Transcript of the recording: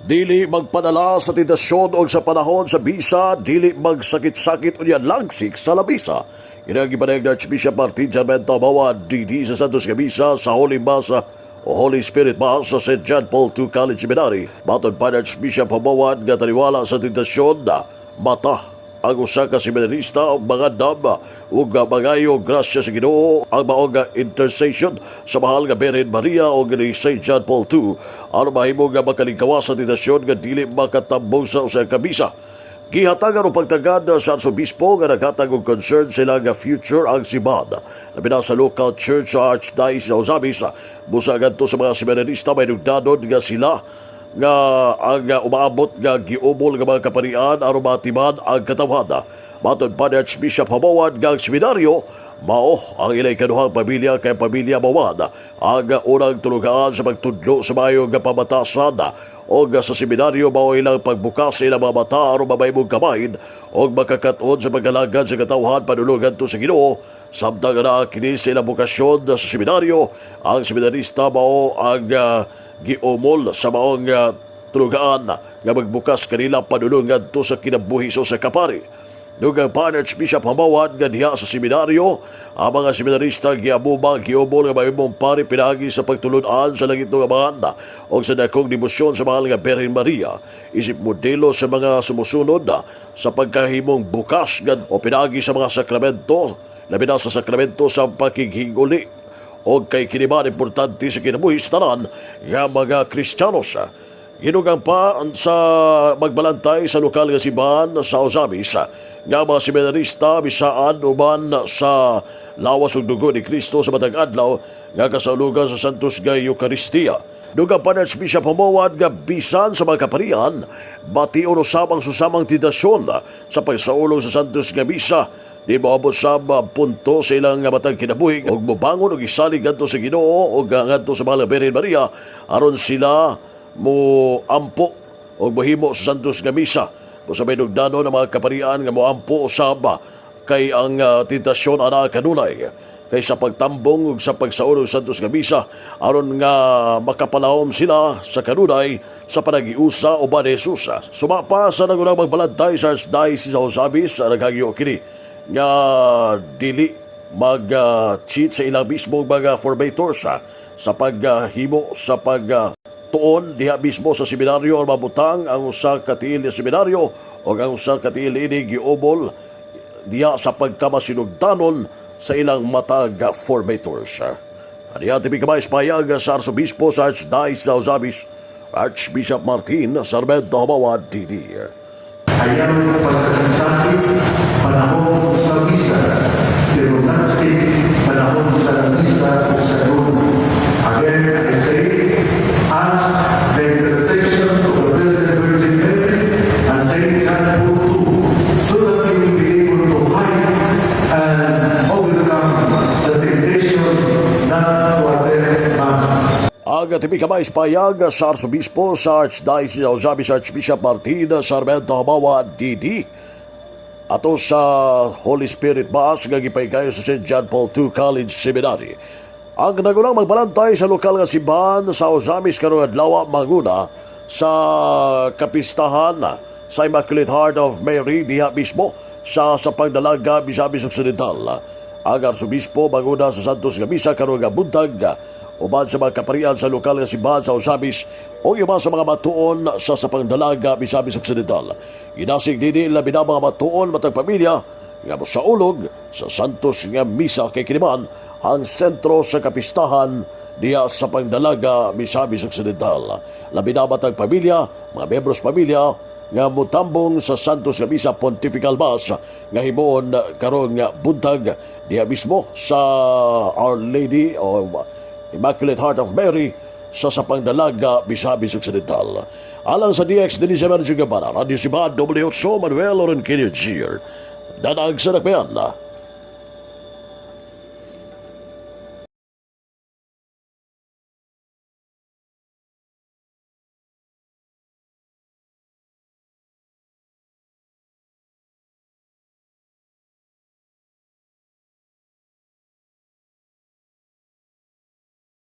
Dili magpadala sa tentasyon o sa panahon sa bisa, dili magsakit-sakit o yan lagsik sa labisa. Inagipanayag na Archbishop Martin Sarmiento Jumoad DD sa Santos Gabisa sa Holy Mass o Holy Spirit Mass sa St. John Paul II College Seminary. Matod pa na Archbishop Jumoad nga taniwala sa tentasyon na mata ang usa ka seminarista o mga dama ug magayo grasya sa Ginoo ang maong intercession sa mahal nga Birhen Maria o ni St. John Paul II aron mahimo nga makalingkawas sa tentasyon nga dili makatambong sa usa ka kabisa. Gihatagan o pagtagad sa Archbispo nga naghatag og concern sila nga future ang simbahan. Labi na sa local church sa Archdiocese of Zabis, busa ngadto sa mga seminarista may nugdadod nga sila nga ang umaabot nga giumol nga mga kaparian aron matiman ang katawhan. Matod pa ni Archbishop Jumoad nga ang seminaryo mao ang ilay kaduhang pamilya kay pamilya Jumoad ang unang tulugaan sa pagtudlo sa mayong nga pamatasan o sa seminaryo mao ilang pagbukas sa ilang mga mata aron mamayong kamahin o makakatuon sa pagkalagad sa katawhan panulugan to sa Ginoo. Samtang na kini sa ilang bukasyon sa seminaryo, ang seminarista mao ang giumol sa maong tulugaan nga magbukas kanila panulungan to sa kinabuhi sa kapari. Dugang pa ni Archbishop Jumoad nga diha sa seminaryo, ang mga seminarista giamuma giumol nga mahimong pari pinagi sa pagtulunan sa langit ng amahan o sa dakong debosyon sa mahal nga Birhen Maria. Isip modelo sa mga sumusunod sa pagkahimong bukas o pinagi sa mga sakramento, labi na sa sakramento sa pakighinguli o kay kiniban importante sa kinabuhi sa tanan nga mga Kristiyanos. Ginugang pa sa magbalantay sa lokal nga simbahan sa Ozamis nga mga seminarista bisaan uban sa lawas ug dugo ni Kristo sa matag adlaw nga kasaulugan sa Santos nga Eucharistia. Dugang pa ni Archbishop Jumoad nga bisan sa mga kaparian bation usab ang susamang tentasyon sa pagsaulog sa Santos nga misa. Di maabot sa punto sa ilang matang kinabuhi og mobangon og isalig ngadto sa Ginoo o ngadto sa mahal nga Birhen Maria aron sila mo ampo og mohimo sa Santos nga misa. Musabay nugdano ng mga kaparian nga moampo usab kay ang tentasyon ana kanunay kay sa pagtambong ug sa pagsaulog sa Santos nga misa aron nga makapalahom sila sa kanunay sa panagiusa uban ni Jesus. Sumapa sa nagunang magbalantay sa Archdiocese of Zabis naghagyo kini nga dili mag-cheat sa ilang mismo mga formators sa paghimo sa pagtuon diha mismo sa seminaryo o mabutang ang usa ka tiil na seminaryo o ang usa ka tiil ini giubol diha sa pagkamasinugdanon sa ilang matag formators. Adiya tipi kamay payag sa Archbispo sa Archdiocese of Zabis, Archbishop Martin Sarmiento Jumoad DD. Ayaw pasakit-sakit, panahon sa misa, pero nagsik, panahon sa misa o sa luno. Again, I say, ask the intercession of the Blessed Virgin Mary and St. John Paul II, so that you will be able to hide and overcome the temptation not to attend Mass. Ang tipi kamay payag sa Archbispo sa Archdiocese of Zabis, Archbishop Martin Sarmiento Jumoad DD ato sa Holy Spirit Mass nga gipaygayo sa St. John Paul II College Seminary. Ang nagunang magbalantay sa lokal nga simbahan sa Ozamis karong adlaw manguna sa kapistahan sa Immaculate Heart of Mary diha mismo sa pagdalaga Misamis Occidental. Ang Archbispo manguna sa Santos nga misa karong buntag uban sa mga kaparian sa lokal nga simbahan sa Ozamis o iba sa mga matuon sa pangdalaga Misamis Occidental. Ginasig dini labi na mga matuon matag pamilya nga mosaulog sa Santos nga misa kay kiniman ang sentro sa kapistahan diya sa pangdalaga Misamis Occidental. Labi na matag pamilya, mga membros pamilya nga mutambong sa Santos nga misa Pontifical Mass nga himuon karon nga buntag diya mismo sa Our Lady of Immaculate Heart of Mary sa pangdalaga Misamis Occidental. Alang sa DX din sa Emerging Gabana, Radio Jumoad, W8 Manuel Orenquillo Jr. Danag sa nakbayan.